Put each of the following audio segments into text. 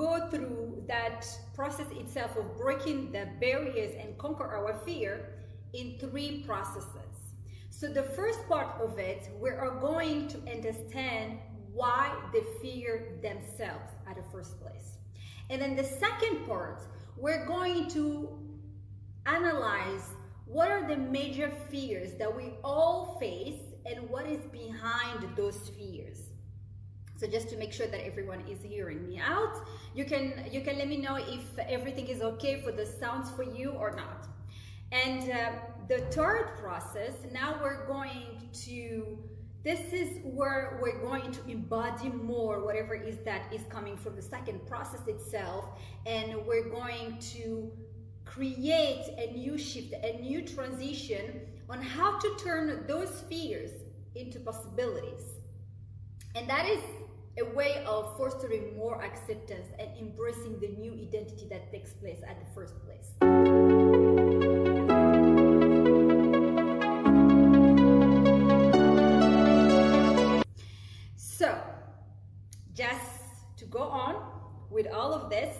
go through that process itself of breaking the barriers and conquer our fear in 3 processes. So the first part of it, we are going to understand why they fear themselves at the first place. And then the second part, we're going to analyze what are the major fears that we all face and what is behind those fears. So just to make sure that everyone is hearing me out, you can let me know if everything is okay for the sounds for you or not. And the third process, now we're going to, this is where we're going to embody more whatever is that is coming from the second process itself, and we're going to create a new shift, a new transition on how to turn those fears into possibilities. And that is a way of fostering more acceptance and embracing the new identity that takes place at the first place. So, just to go on with all of this,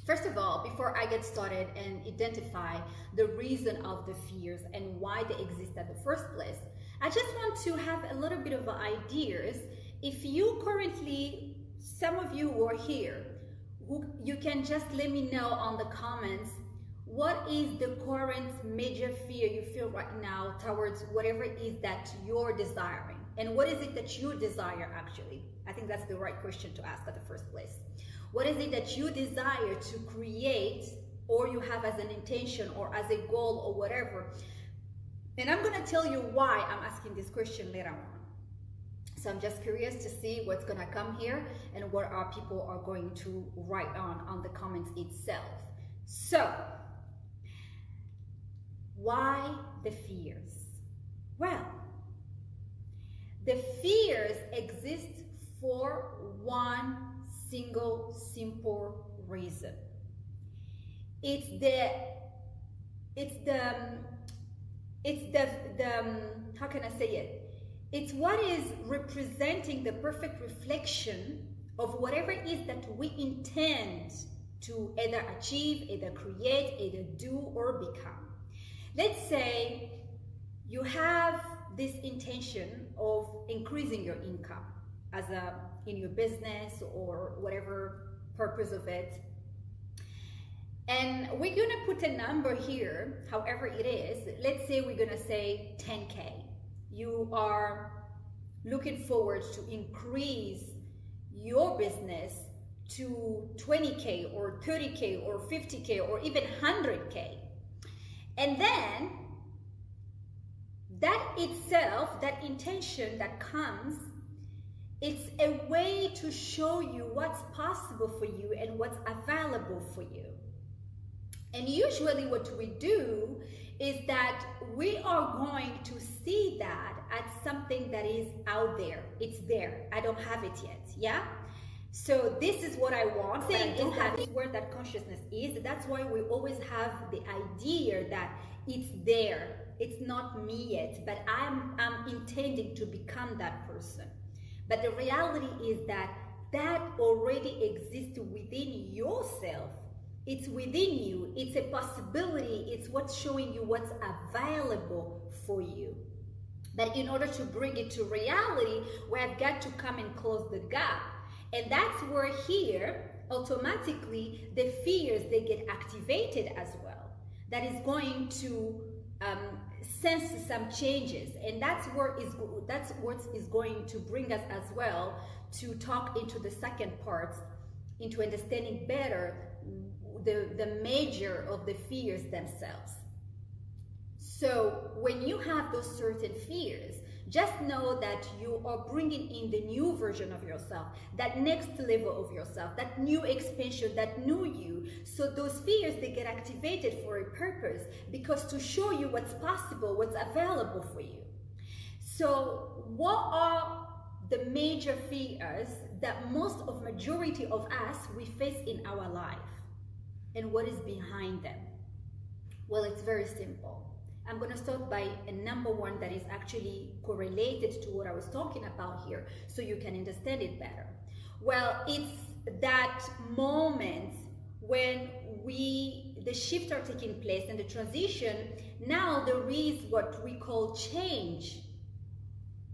first of all, before I get started and identify the reason of the fears and why they exist at the first place, I just want to have a little bit of ideas. If you currently, some of you who are here, you can just let me know on the comments, what is the current major fear you feel right now towards whatever it is that you're desiring? And what is it that you desire actually? I think that's the right question to ask at the first place. What is it that you desire to create, or you have as an intention or as a goal or whatever? And I'm going to tell you why I'm asking this question later on. So I'm just curious to see what's going to come here and what our people are going to write on the comments itself. So, why the fears? Well, the fears exist for one single simple reason. It's the how can I say it? It's what is representing the perfect reflection of whatever it is that we intend to either achieve, either create, either do or become. Let's say you have this intention of increasing your income in your business or whatever purpose of it. And we're gonna put a number here, however it is. Let's say we're gonna say 10K. You are looking forward to increase your business to 20K or 30K or 50K or even 100K. And then that itself, that intention that comes, it's a way to show you what's possible for you and what's available for you. And usually what we do is that we are going to see that as something that is out there. It's there. I don't have it yet. Yeah? So this is what I want, but I don't have it. Where that consciousness is, that's why we always have the idea that it's there. It's not me yet, but I'm intending to become that person. But the reality is that that already exists within yourself. It's within you. It's a possibility. It's what's showing you what's available for you. But in order to bring it to reality, we have got to come and close the gap. And that's where here, automatically, the fears, they get activated as well. That is going to sense some changes. And that's what is going to bring us as well to talk into the second part, into understanding better the major of the fears themselves. So when you have those certain fears, just know that you are bringing in the new version of yourself, that next level of yourself, that new expansion, that new you. So those fears, they get activated for a purpose, because to show you what's possible, what's available for you. So what are the major fears that majority of us, we face in our life? And what is behind them? Well, it's very simple. I'm going to start by a number one that is actually correlated to what I was talking about here, so you can understand it better. Well, it's that moment when the shift are taking place and the transition. Now there is what we call change,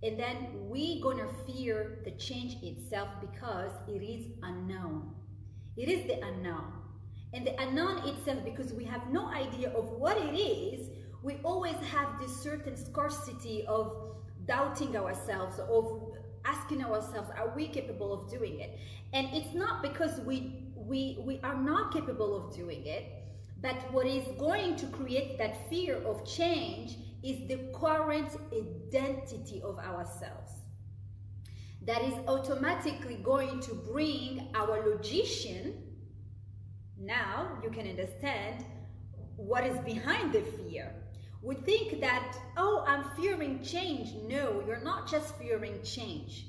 and then we're gonna fear the change itself because it is unknown. It is the unknown, and the unknown itself, because we have no idea of what it is, we always have this certain scarcity of doubting ourselves, of asking ourselves, are we capable of doing it? And it's not because we are not capable of doing it, but what is going to create that fear of change is the current identity of ourselves. That is automatically going to bring our logician. Now you can understand what is behind the fear. We think that, oh, I'm fearing change. No, you're not just fearing change.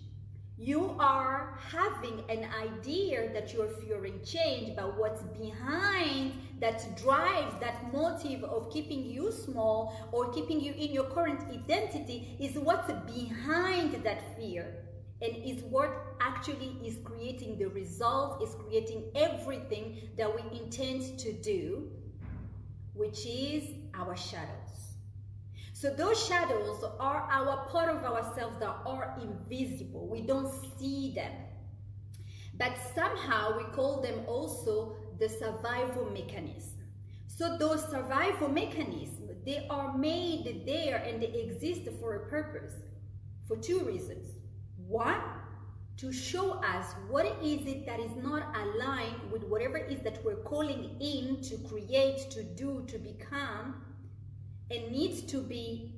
You are having an idea that you're fearing change, but what's behind that drive, that motive of keeping you small or keeping you in your current identity is what's behind that fear, and is what actually is creating the result, is creating everything that we intend to do, which is our shadows. So those shadows are our part of ourselves that are invisible. We don't see them. But somehow we call them also the survival mechanism. So those survival mechanisms, they are made there and they exist for a purpose, for two reasons. One, to show us what is it that is not aligned with whatever it is that we're calling in to create, to do, to become, and needs to be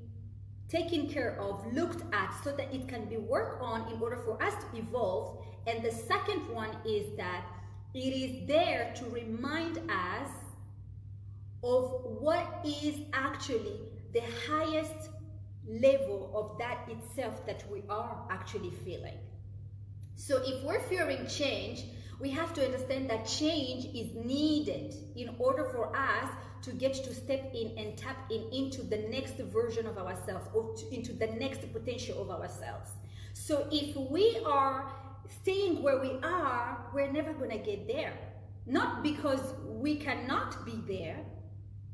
taken care of, looked at, so that it can be worked on in order for us to evolve. And the second one is that it is there to remind us of what is actually the highest level of that itself that we are actually feeling. So if we're fearing change, we have to understand that change is needed in order for us to get to step in and tap into the next version of ourselves, or into the next potential of ourselves. So if we are staying where we are, we're never going to get there. Not because we cannot be there,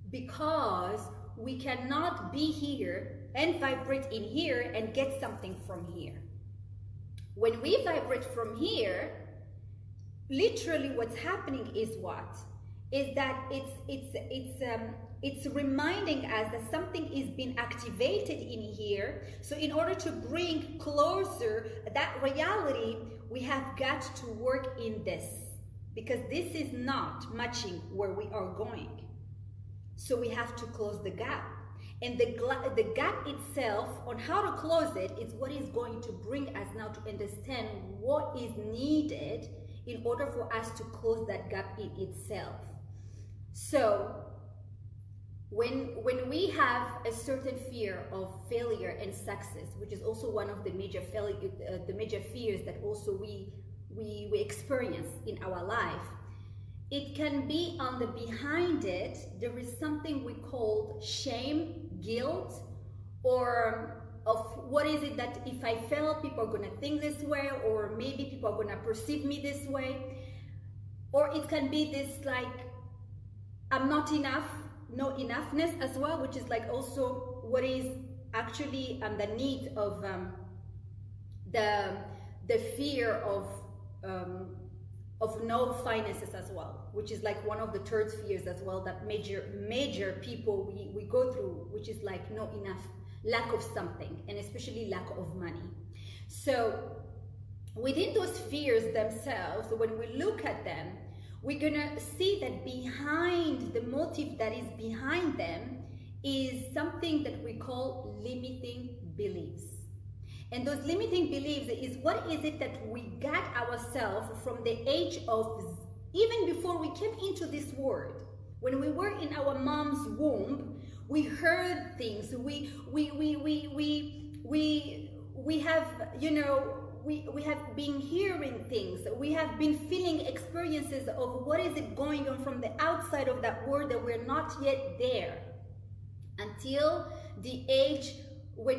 because we cannot be here and vibrate in here and get something from here. When we vibrate from here, literally what's happening is what? Is that it's reminding us that something is being activated in here. So in order to bring closer that reality, we have got to work in this, because this is not matching where we are going. So we have to close the gap. And the gap itself, on how to close it, is what is going to bring us now to understand what is needed in order for us to close that gap in itself. So when we have a certain fear of failure and success, which is also one of the major fears that also we experience in our life, it can be on the behind it, there is something we call shame, guilt, or of what is it that if I fail, people are going to think this way, or maybe people are going to perceive me this way. Or it can be this like, I'm not enough, no enoughness as well, which is like also what is actually underneath of the fear of no finances as well, which is like one of the third fears as well that major people we go through, which is like no enough, lack of something, and especially lack of money. So within those fears themselves, when we look at them, we're gonna see that behind the motive that is behind them is something that we call limiting beliefs. And those limiting beliefs is what is it that we got ourselves from the age of, even before we came into this world. When we were in our mom's womb, we heard things, we have, you know, we have been hearing things, we have been feeling experiences of what is it going on from the outside of that world that we're not yet there, until the age where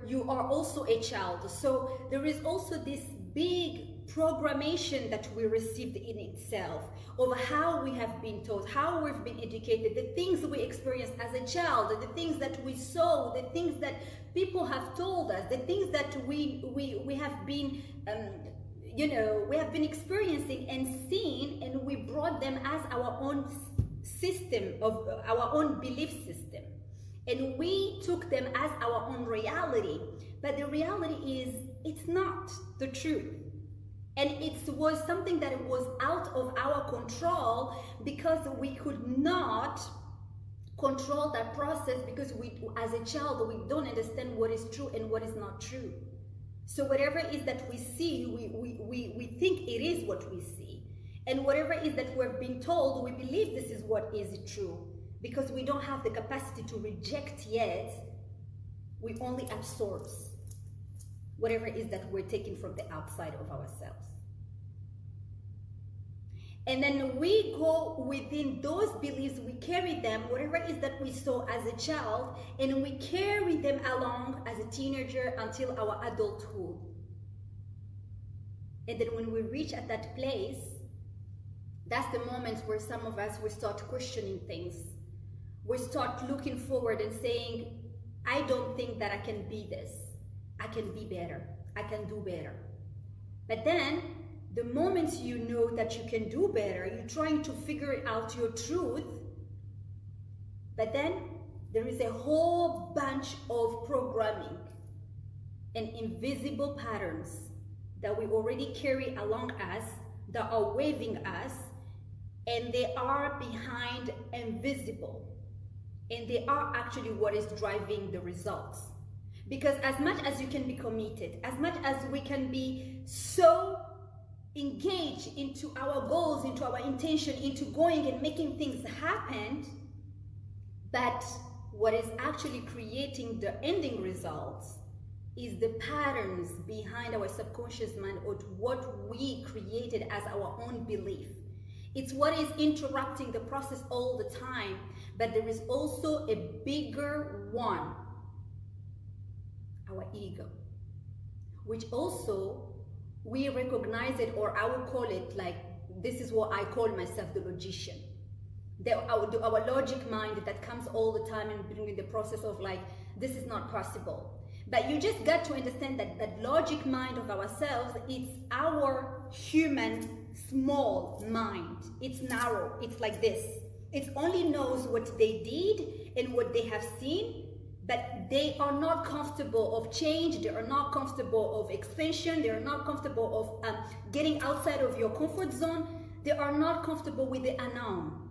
you are also a child. So there is also this big programmation that we received in itself, of how we have been taught, how we've been educated, the things we experienced as a child, the things that we saw, the things that people have told us, the things that we have been we have been experiencing and seeing, and we brought them as our own system, of our own belief system, and we took them as our own reality. But the reality is, it's not the truth. And it was something that was out of our control, because we could not control that process, because we, as a child, we don't understand what is true and what is not true. So whatever it is that we see, we think it is what we see. And whatever it is that we're being told, we believe this is what is true, because we don't have the capacity to reject yet. We only absorb whatever it is that we're taking from the outside of ourselves. And then we go within those beliefs, we carry them, whatever it is that we saw as a child, and we carry them along as a teenager until our adulthood. And then when we reach at that place, that's the moment where some of us will start questioning things. We start looking forward and saying, I don't think that I can be this. I can be better. I can do better. But then, the moment you know that you can do better, you're trying to figure out your truth, but then there is a whole bunch of programming and invisible patterns that we already carry along us, that are waving us, and they are behind invisible. And they are actually what is driving the results. Because as much as you can be committed, as much as we can be so engaged into our goals, into our intention, into going and making things happen, but what is actually creating the ending results is the patterns behind our subconscious mind, or what we created as our own belief. It's what is interrupting the process all the time, but there is also a bigger one, our ego, which also we recognize it, or I would call it, like, this is what I call myself, the logician. Our logic mind that comes all the time and bringing the process of like, this is not possible. But you just got to understand that that logic mind of ourselves, it's our human small mind. It's narrow, it's like this. It only knows what they did and what they have seen, but they are not comfortable of change, they are not comfortable of expansion, they are not comfortable of getting outside of your comfort zone, they are not comfortable with the unknown.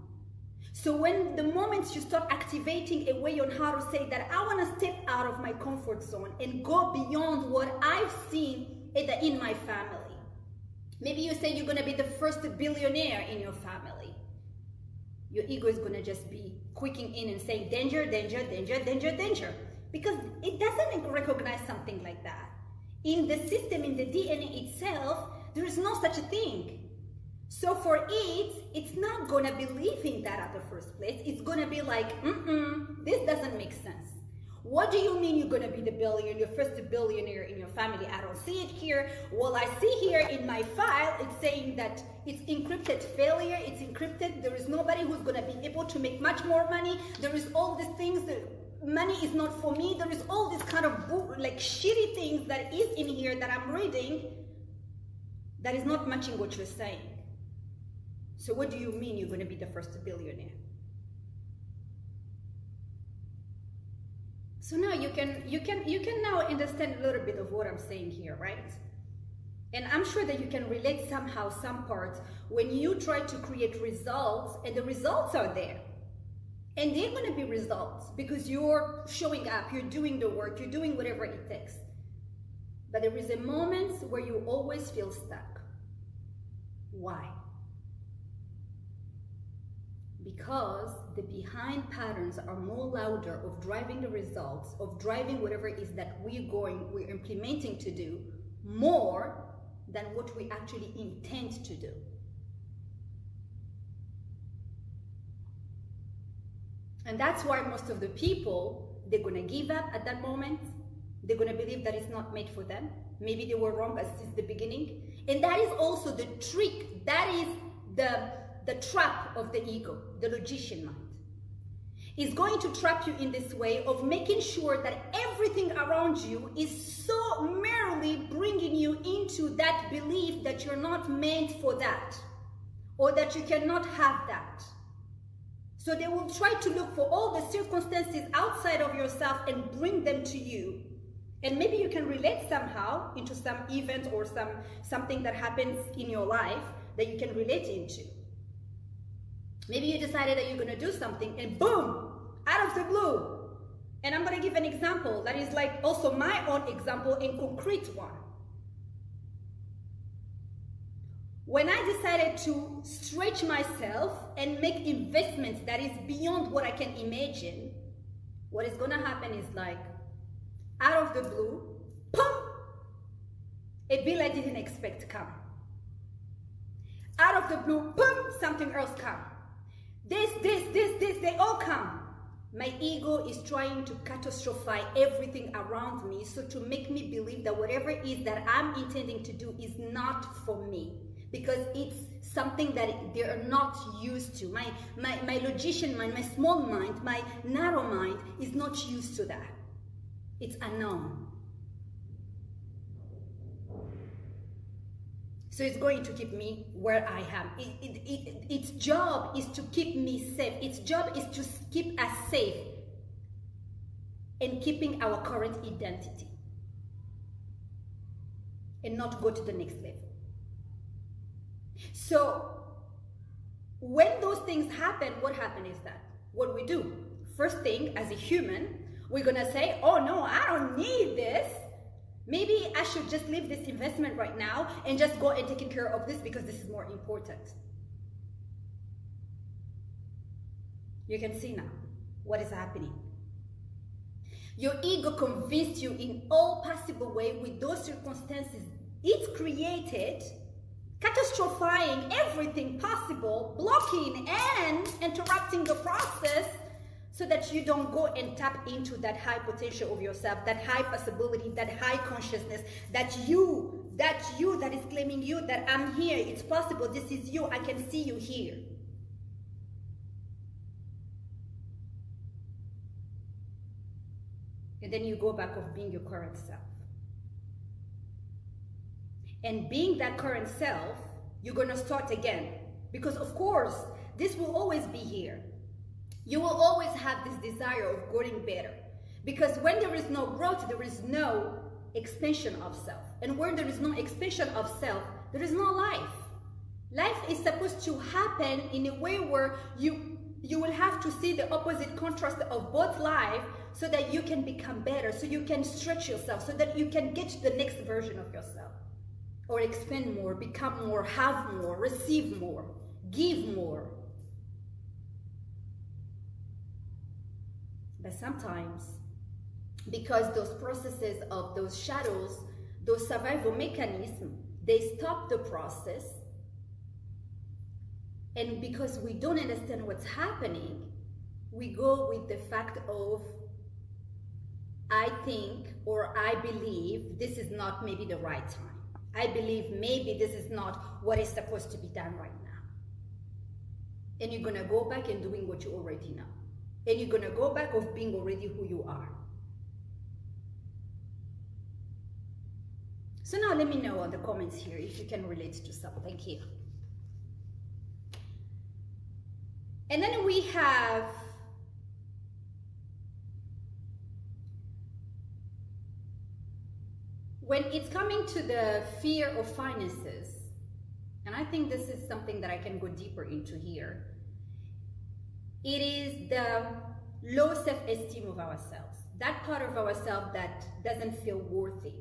So when the moment you start activating a way on how to say that I want to step out of my comfort zone and go beyond what I've seen in my family. Maybe you say you're going to be the first billionaire in your family. Your ego is going to just be quicking in and saying danger, danger, danger, danger, danger. Because it doesn't recognize something like that. In the system, in the DNA itself, there is no such a thing. So for it, it's not going to believe in that at the first place. It's going to be like, this doesn't make sense. What do you mean you're going to be the billionaire, your first billionaire in your family? I don't see it here. Well, I see here in my file, it's saying that it's encrypted failure. It's encrypted. There is nobody who's going to be able to make much more money. There is all these things that money is not for me. There is all this kind of like shitty things that is in here that I'm reading that is not matching what you're saying. So what do you mean you're going to be the first billionaire? So now you can now understand a little bit of what I'm saying here, right? And I'm sure that you can relate somehow some parts when you try to create results, and the results are there. And they're going to be results because you're showing up, you're doing the work, you're doing whatever it takes. But there is a moment where you always feel stuck. Why? Because the behind patterns are more louder of driving the results, of driving whatever it is that we're implementing to do, more than what we actually intend to do. And that's why most of the people, they're gonna give up at that moment. They're gonna believe that it's not made for them. Maybe they were wrong since the beginning. And that is also the trick. That is the trap of the ego, the logician mind. Is going to trap you in this way of making sure that everything around you is so merely bringing you into that belief that you're not meant for that, or that you cannot have that. So they will try to look for all the circumstances outside of yourself and bring them to you. And maybe you can relate somehow into some event or something that happens in your life that you can relate into. Maybe you decided that you're going to do something and boom, out of the blue. And I'm going to give an example that is like also my own example, a concrete one. When I decided to stretch myself and make investments that is beyond what I can imagine, what is going to happen is like, out of the blue, pum, a bill I didn't expect to come. Out of the blue, boom, something else come. This, they all come. My ego is trying to catastrophize everything around me, so to make me believe that whatever it is that I'm intending to do is not for me, because it's something that they're not used to. My logician mind, my small mind, my narrow mind is not used to that. It's unknown. So it's going to keep me where I am. Its job is to keep me safe. Its job is to keep us safe and keeping our current identity and not go to the next level. So when those things happen, what happens is that what we do, first thing as a human, we're gonna say, oh no, I don't need this. Maybe I should just leave this investment right now and just go and take care of this because this is more important. You can see now what is happening. Your ego convinced you in all possible ways with those circumstances it created, catastrophizing everything possible, blocking and interrupting the process, so that you don't go and tap into that high potential of yourself, that high possibility, that high consciousness, that is claiming you, that I'm here, it's possible, this is you, I can see you here. And then you go back of being your current self. And being that current self, you're gonna start again. Because of course, this will always be here. You will always have this desire of getting better. Because when there is no growth, there is no expansion of self. And where there is no expansion of self, there is no life. Life is supposed to happen in a way where you will have to see the opposite contrast of both life so that you can become better, so you can stretch yourself, so that you can get to the next version of yourself. Or expand more, become more, have more, receive more, give more. But sometimes, because those processes of those shadows, those survival mechanisms, they stop the process. And because we don't understand what's happening, we go with the fact of, I think or I believe this is not maybe the right time. I believe maybe this is not what is supposed to be done right now. And you're gonna go back and doing what you already know. And you're gonna go back of being already who you are. So now let me know in the comments here if you can relate to something here. And then we have when it's coming to the fear of finances, and I think this is something that I can go deeper into here. It is the low self-esteem of ourselves, that part of ourselves that doesn't feel worthy.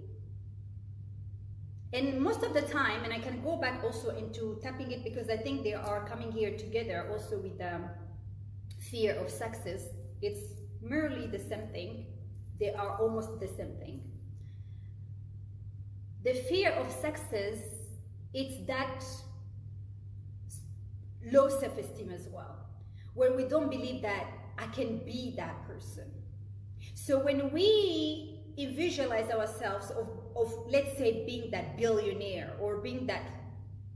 And most of the time, and I can go back also into tapping it because I think they are coming here together also with the fear of success. It's merely the same thing. They are almost the same thing. The fear of success, it's that low self-esteem as well, where we don't believe that I can be that person. So when we visualize ourselves let's say, being that billionaire or being that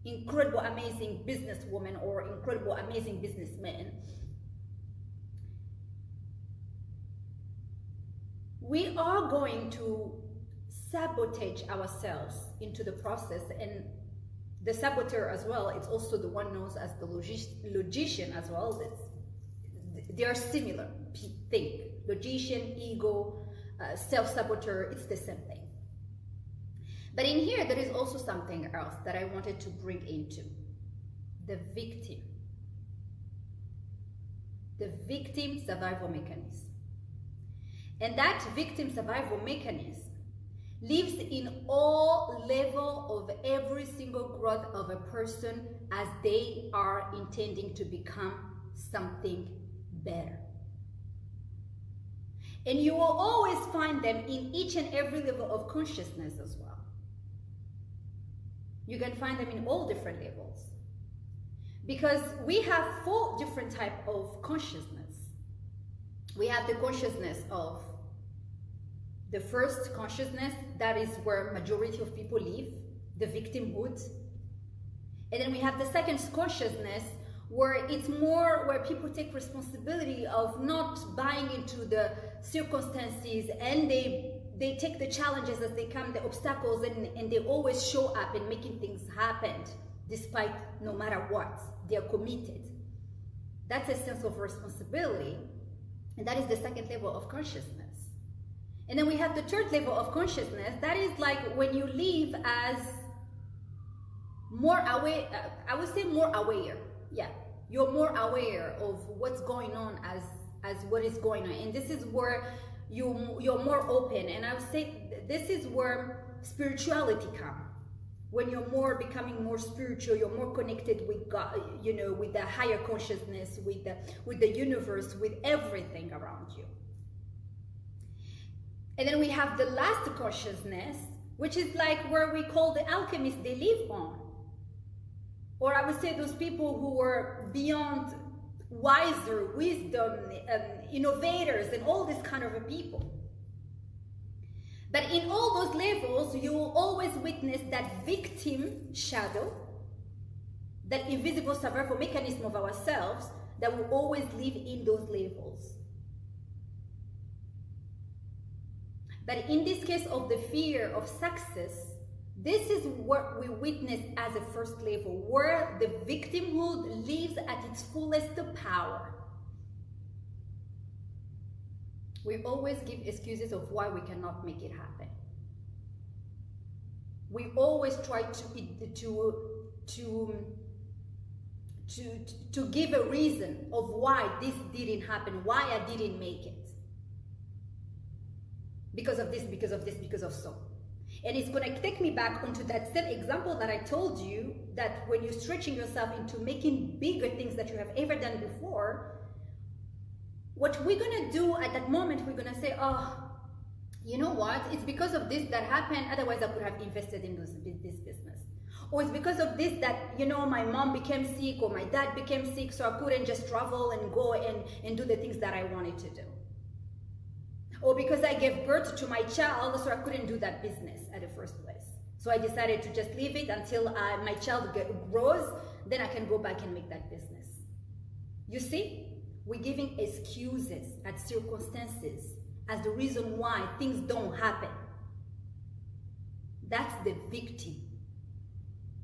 incredible, amazing businesswoman or incredible, amazing businessman, we are going to sabotage ourselves into the process. And the saboteur as well, it's also the one known as the logician as well. They are similar thing. Logician, ego, self-saboteur, it's the same thing. But in here, there is also something else that I wanted to bring into. The victim. The victim survival mechanism. And that victim survival mechanism lives in all level of every single growth of a person as they are intending to become something better. And you will always find them in each and every level of consciousness as well. You can find them in all different levels. Because we have 4 different types of consciousness. We have the consciousness of the first consciousness, that is where majority of people live, the victimhood. And then we have the second consciousness, where it's more where people take responsibility of not buying into the circumstances, and they take the challenges as they come, the obstacles, and they always show up and making things happen despite no matter what. They're committed. That's a sense of responsibility, and that is the second level of consciousness. And then we have the third level of consciousness, that is like when you live as more aware, I would say more aware. Yeah, you're more aware of what's going on as what is going on. And this is where you're more open. And I would say this is where spirituality comes. When you're more becoming more spiritual, you're more connected with God, you know, with the higher consciousness, with the universe, with everything around you. And then we have the last consciousness, which is like where we call the alchemists, they live on. Or I would say those people who were beyond wiser, wisdom, innovators, and all this kind of people. But in all those levels, you will always witness that victim shadow, that invisible survival mechanism of ourselves that will always live in those levels. But in this case of the fear of success, this is what we witness as a first level, where the victimhood lives at its fullest power. We always give excuses of why we cannot make it happen. We always try to give a reason of why this didn't happen, why I didn't make it. Because of this, because of this, because of so. And it's going to take me back onto that same example that I told you, that when you're stretching yourself into making bigger things that you have ever done before, what we're going to do at that moment, we're going to say, oh, you know what? It's because of this that happened. Otherwise, I could have invested in this business. Or it's because of this that, you know, my mom became sick or my dad became sick, so I couldn't just travel and go and do the things that I wanted to do. Or because I gave birth to my child, so I couldn't do that business at the first place. So I decided to just leave it until my child grows, then I can go back and make that business. You see, we're giving excuses at circumstances as the reason why things don't happen. That's the victim.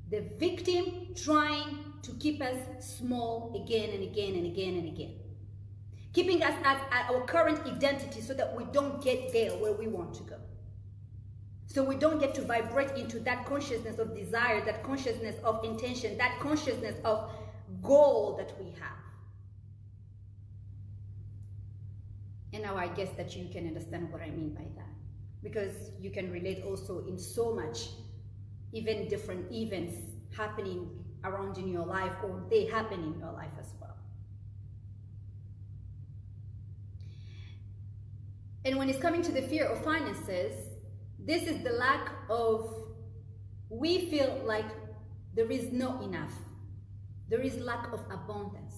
The victim trying to keep us small again and again and again and again. Keeping us at our current identity so that we don't get there where we want to go. So we don't get to vibrate into that consciousness of desire, that consciousness of intention, that consciousness of goal that we have. And now I guess that you can understand what I mean by that. Because you can relate also in so much, even different events happening around in your life, or they happen in your life as well. And when it's coming to the fear of finances, this is the lack of, we feel like there is no enough. There is lack of abundance.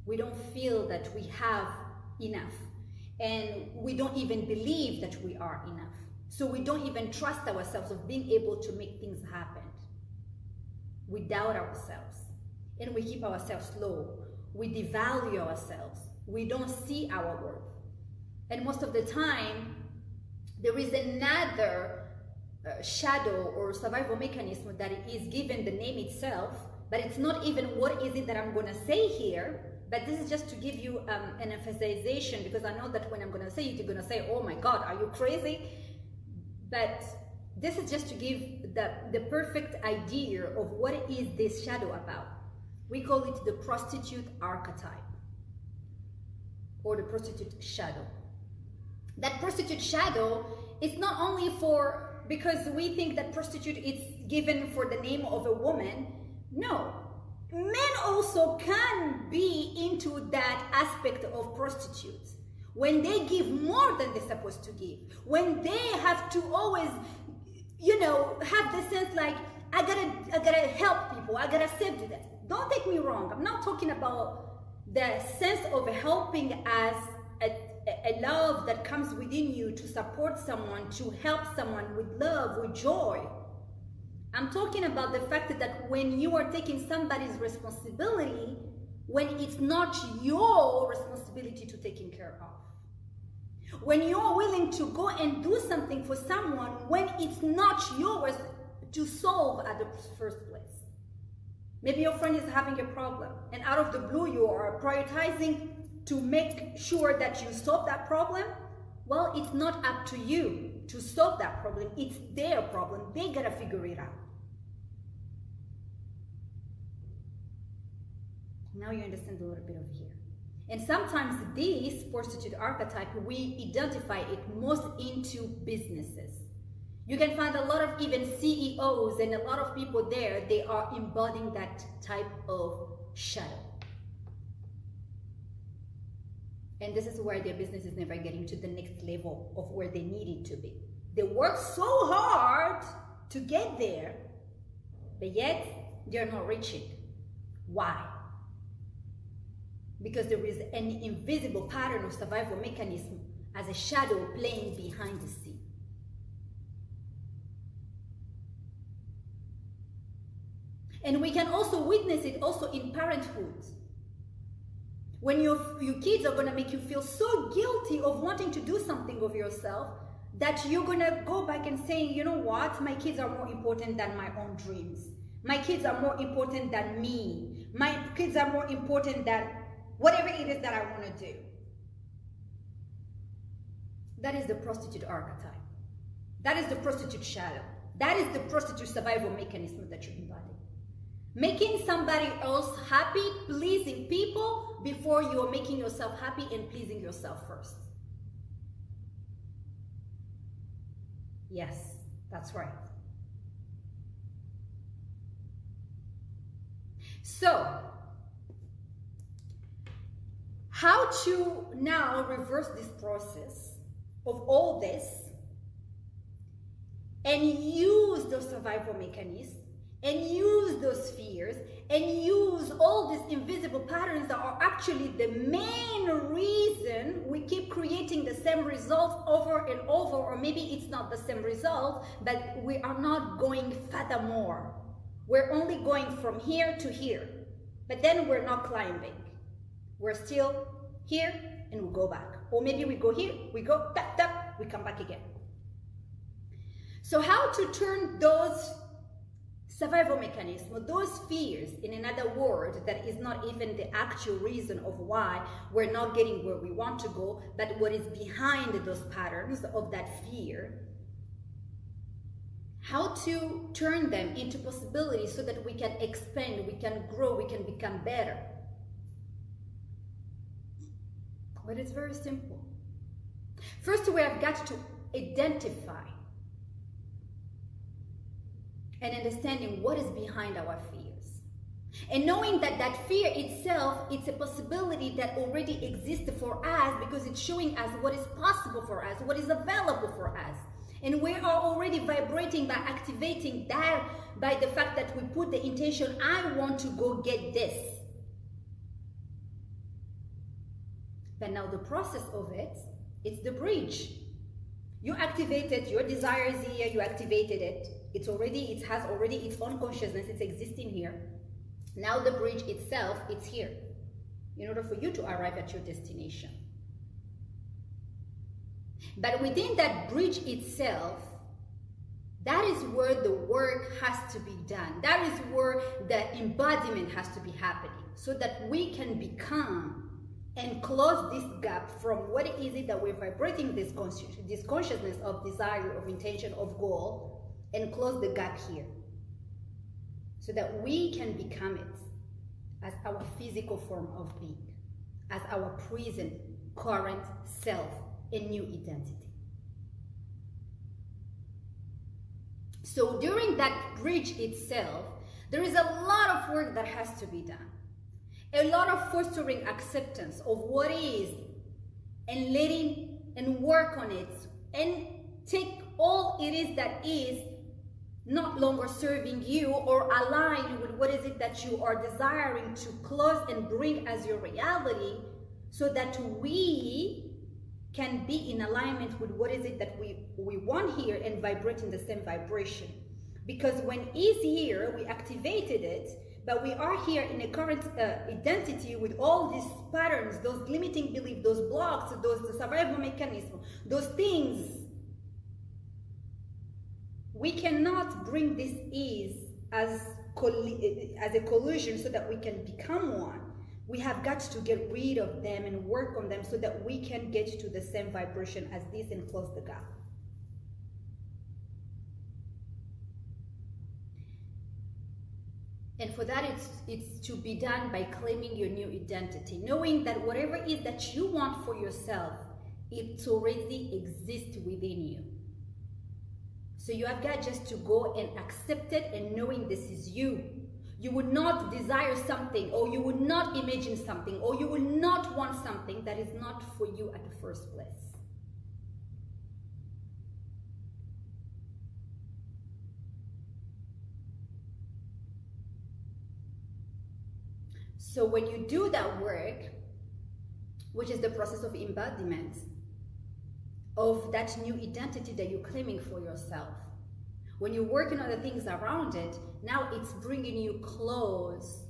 We don't feel that we have enough. And we don't even believe that we are enough. So we don't even trust ourselves of being able to make things happen. We doubt ourselves and we keep ourselves low. We devalue ourselves. We don't see our worth. And most of the time, there is another shadow or survival mechanism that is given the name itself, but it's not even what is it that I'm going to say here. But this is just to give you an emphasization, because I know that when I'm going to say it, you're going to say, oh my God, are you crazy? But this is just to give the perfect idea of what is this shadow about. We call it the prostitute archetype, or the prostitute shadow. That prostitute shadow is not only for, because we think that prostitute is given for the name of a woman. No, men also can be into that aspect of prostitutes. When they give more than they're supposed to give, when they have to always, you know, have the sense like, I gotta help people, I gotta save them. Don't take me wrong, I'm not talking about the sense of helping as a love that comes within you to support someone, to help someone with love, with joy. I'm talking about the fact that when you are taking somebody's responsibility, when it's not your responsibility to take care of. When you're willing to go and do something for someone when it's not yours to solve at the first place. Maybe your friend is having a problem and out of the blue you are prioritizing to make sure that you solve that problem. Well, it's not up to you to solve that problem. It's their problem. They gotta figure it out. Now you understand a little bit of here. And sometimes this prostitute archetype, we identify it most into businesses. You can find a lot of even CEOs and a lot of people there, they are embodying that type of shadow. And this is where their business is never getting to the next level of where they need it to be. They work so hard to get there, but yet they're not reaching. Why? Because there is an invisible pattern of survival mechanism as a shadow playing behind the scene. And we can also witness it also in parenthood. When your kids are going to make you feel so guilty of wanting to do something of yourself that you're going to go back and say, you know what, my kids are more important than my own dreams. My kids are more important than me. My kids are more important than whatever it is that I want to do. That is the prostitute archetype. That is the prostitute shadow. That is the prostitute survival mechanism that you embody. Making somebody else happy, pleasing people before you are making yourself happy and pleasing yourself first. Yes, that's right. So, how to now reverse this process of all this and use those survival mechanisms and use those fears and use all these invisible patterns that are actually the main reason we keep creating the same results over and over, or maybe it's not the same result, but we are not going furthermore. We're only going from here to here, but then we're not climbing. We're still here and we go back. Or maybe we go here, we go tap, tap, we come back again. So how to turn those survival mechanisms, those fears, in another word, that is not even the actual reason of why we're not getting where we want to go, but what is behind those patterns of that fear, how to turn them into possibilities so that we can expand, we can grow, we can become better. But it's very simple. First, we have got to identify and understanding what is behind our fears. And knowing that that fear itself, it's a possibility that already exists for us because it's showing us what is possible for us, what is available for us. And we are already vibrating by activating that, by the fact that we put the intention, I want to go get this. But now the process of it, it's the bridge. You activated your desires here, you activated it. It has already its own consciousness, it's existing here. Now the bridge itself, it's here in order for you to arrive at your destination. But within that bridge itself, that is where the work has to be done. That is where the embodiment has to be happening, so that we can become and close this gap from what is it that we're vibrating, this consciousness of desire, of intention, of goal, and close the gap here, so that we can become it as our physical form of being, as our present, current self, and new identity. So during that bridge itself, there is a lot of work that has to be done. A lot of fostering acceptance of what is, and letting and work on it, and take all it is that is not longer serving you or align with what is it that you are desiring to close and bring as your reality, so that we can be in alignment with what is it that we want here and vibrate in the same vibration. Because when is here, we activated it, but we are here in a current identity with all these patterns, those limiting beliefs, those blocks, those survival mechanisms, those things. We cannot bring this ease as a collusion so that we can become one. We have got to get rid of them and work on them so that we can get to the same vibration as this and close the gap. And for that, it's to be done by claiming your new identity, knowing that whatever it is that you want for yourself, it already exists within you. So you have got just to go and accept it, and knowing this is you. You would not desire something, or you would not imagine something, or you would not want something that is not for you at the first place. So when you do that work, which is the process of embodiment of that new identity that you're claiming for yourself, when you're working on the things around it, now it's bringing you close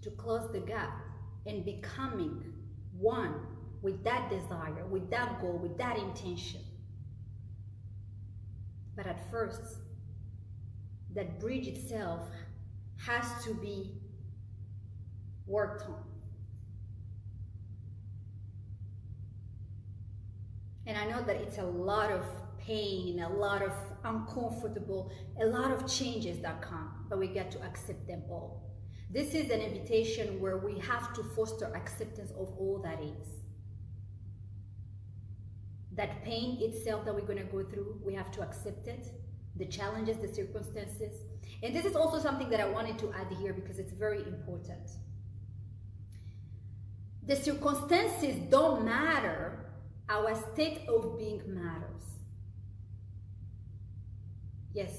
to close the gap and becoming one with that desire, with that goal, with that intention. But at first, that bridge itself has to be worked on. And I know that it's a lot of pain, a lot of uncomfortable, a lot of changes that come, but we get to accept them all. This is an invitation where we have to foster acceptance of all that is. That pain itself that we're going to go through, we have to accept it. The challenges, the circumstances. And this is also something that I wanted to add here because it's very important. The circumstances don't matter, our state of being matters. Yes.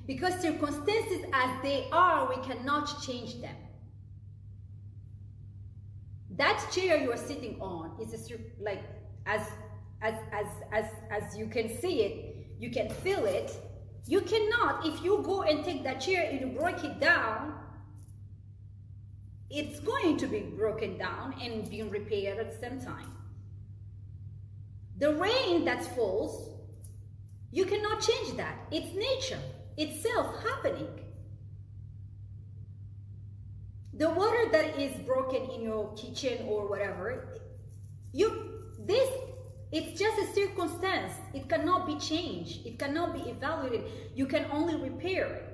Because circumstances as they are, we cannot change them. That chair you are sitting on is like as you can see it, you can feel it. You cannot, if you go and take that chair and you break it down, it's going to be broken down and being repaired at the same time. The rain that falls, you cannot change that. It's nature itself happening. The water that is broken in your kitchen or whatever, it's just a circumstance. It cannot be changed. It cannot be evaluated. You can only repair it.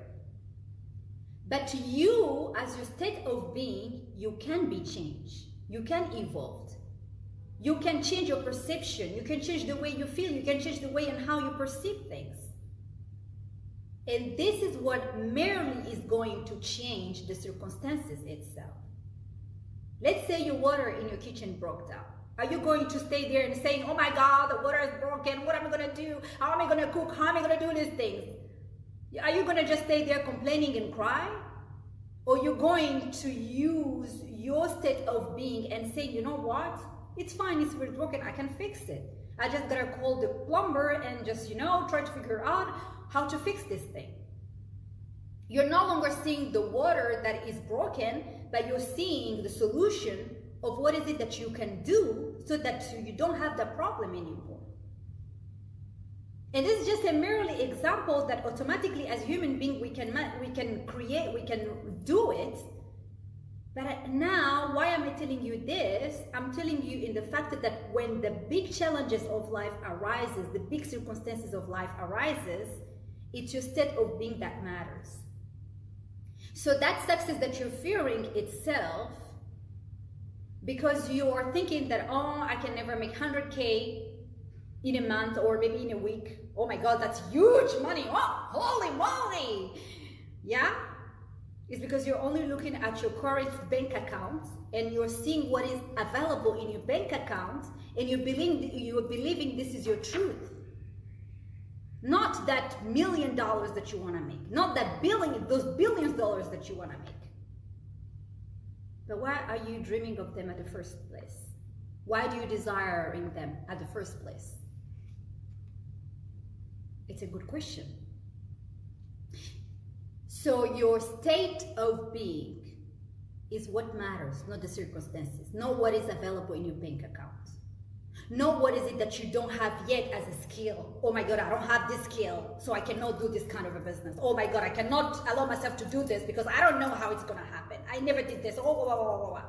But you, as your state of being, you can be changed. You can evolve. You can change your perception. You can change the way you feel. You can change the way and how you perceive things. And this is what merely is going to change the circumstances itself. Let's say your water in your kitchen broke down. Are you going to stay there and saying, oh my God, the water is broken. What am I going to do? How am I going to cook? How am I going to do these things? Are you going to just stay there complaining and cry? Or you're going to use your state of being and say, you know what? It's fine, it's really broken, I can fix it. I just gotta call the plumber and just, try to figure out how to fix this thing. You're no longer seeing the water that is broken, but you're seeing the solution of what is it that you can do so that you don't have that problem anymore. And this is just a merely example that automatically as human beings we can create, we can do it. But now, why am I telling you this? I'm telling you in the fact that when the big challenges of life arises, the big circumstances of life arises, it's your state of being that matters. So that success that you're fearing itself, because you are thinking that, oh, I can never make 100K in a month or maybe in a week. Oh my God, that's huge money. Oh, holy moly. Yeah? It's because you're only looking at your current bank account and you're seeing what is available in your bank account and you're believing this is your truth. Not that $1 million that you want to make. Not that those billions of dollars that you want to make. But why are you dreaming of them at the first place? Why do you desiring them at the first place? It's a good question. So your state of being is what matters, not the circumstances. Not what is available in your bank account. Not what is it that you don't have yet as a skill. Oh my God, I don't have this skill, so I cannot do this kind of a business. Oh my God, I cannot allow myself to do this because I don't know how it's going to happen. I never did this. Oh.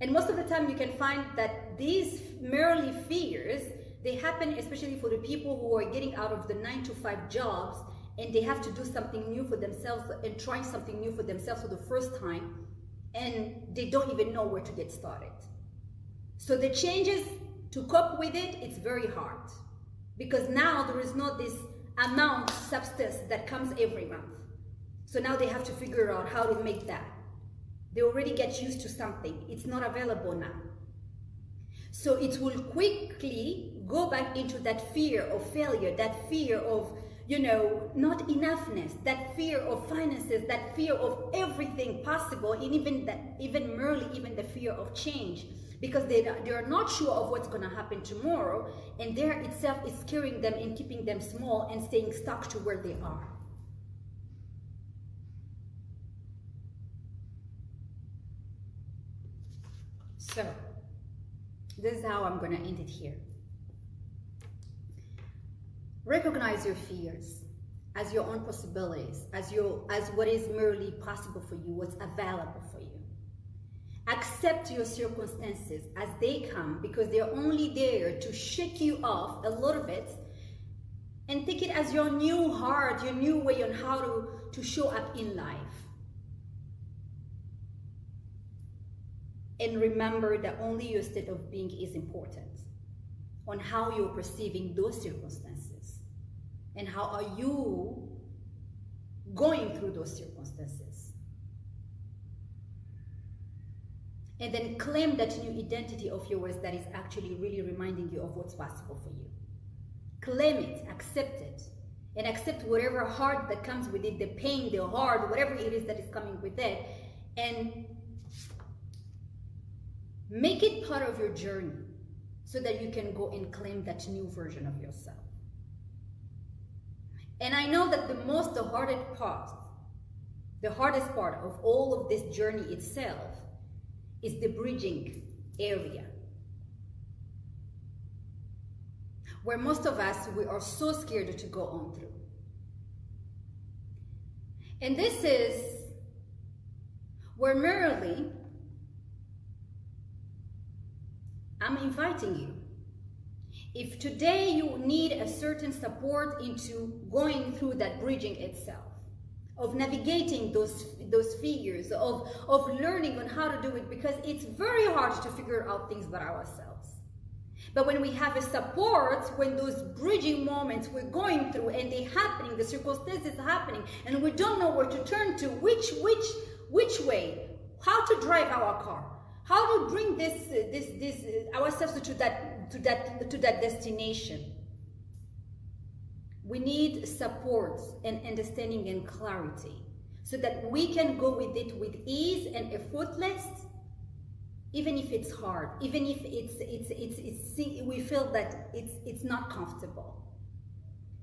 And most of the time you can find that these merely fears, they happen especially for the people who are getting out of the 9-to-5 jobs and they have to do something new for themselves and trying something new for themselves for the first time, and they don't even know where to get started. So the changes to cope with it, it's very hard because now there is not this amount of substance that comes every month. So now they have to figure out how to make that. They already get used to something. It's not available now. So it will quickly go back into that fear of failure, that fear of, not enoughness, that fear of finances, that fear of everything possible, and even the fear of change, because they are not sure of what's going to happen tomorrow, and there itself is scaring them and keeping them small and staying stuck to where they are. So this is how I'm going to end it here. Recognize your fears as your own possibilities, as what is merely possible for you, what's available for you. Accept your circumstances as they come because they're only there to shake you off a little bit, and take it as your new heart, your new way on how to show up in life. And remember that only your state of being is important on how you're perceiving those circumstances and how are you going through those circumstances. And then claim that new identity of yours that is actually really reminding you of what's possible for you. Claim it, accept it, and accept whatever hard that comes with it, the pain, the hard, whatever it is that is coming with it, and make it part of your journey so that you can go and claim that new version of yourself. And I know that the hardest part of all of this journey itself is the bridging area, where most of us, we are so scared to go on through. And this is where merely I'm inviting you. If today you need a certain support into going through that bridging itself, of navigating those fears, of learning on how to do it, because it's very hard to figure out things by ourselves. But when we have a support, when those bridging moments we're going through and they're happening, the circumstances are happening, and we don't know where to turn to, which way, how to drive our car, how to bring ourselves to that destination. We need support and understanding and clarity so that we can go with it with ease and effortless, even if it's hard, even if we feel that it's not comfortable,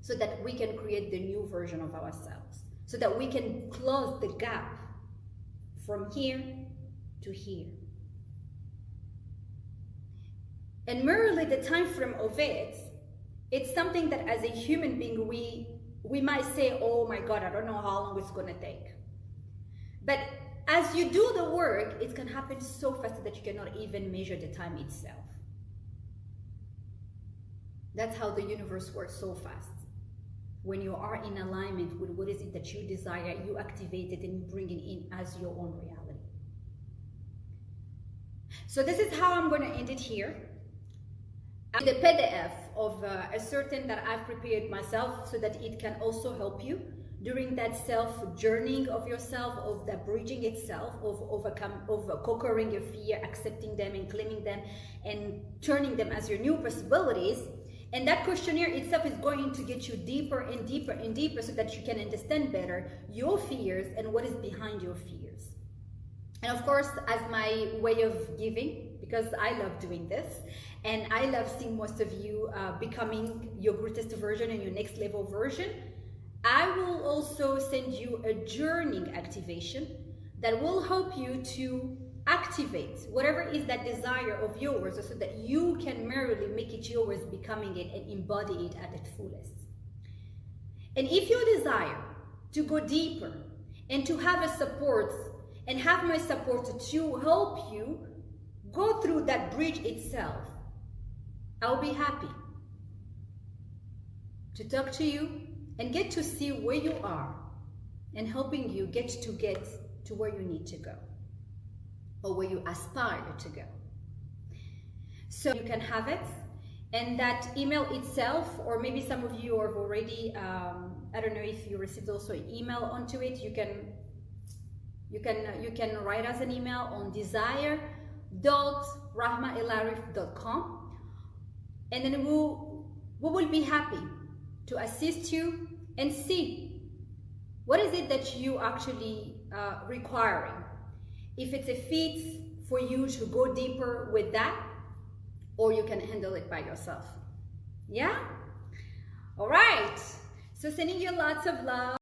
so that we can create the new version of ourselves, so that we can close the gap from here to here. And merely the time frame of it's something that as a human being, we might say, oh my God, I don't know how long it's gonna take. But as you do the work, it can happen so fast that you cannot even measure the time itself. That's how the universe works, so fast. When you are in alignment with what is it that you desire, you activate it and you bring it in as your own reality. So this is how I'm going to end it here. The PDF of a certain that I've prepared myself, so that it can also help you during that self-journeying of yourself, of the bridging itself, of conquering your fear, accepting them and claiming them and turning them as your new possibilities. And that questionnaire itself is going to get you deeper and deeper and deeper, so that you can understand better your fears and what is behind your fears. And of course, as my way of giving, because I love doing this, and I love seeing most of you becoming your greatest version and your next level version, I will also send you a journeying activation that will help you to activate whatever is that desire of yours, so that you can merely make it yours, becoming it and embody it at its fullest. And if you desire to go deeper and to have a support and have my support to help you go through that bridge itself, I'll be happy to talk to you and get to see where you are and helping you get to where you need to go, or where you aspire to go. So you can have it, and that email itself, or maybe some of you have already, I don't know if you received also an email onto it, you can write us an email on desire.rahmaelarif.com, and then we will be happy to assist you and see what is it that you actually requiring. If it's a fit for you to go deeper with that, or you can handle it by yourself. Yeah? All right. So sending you lots of love.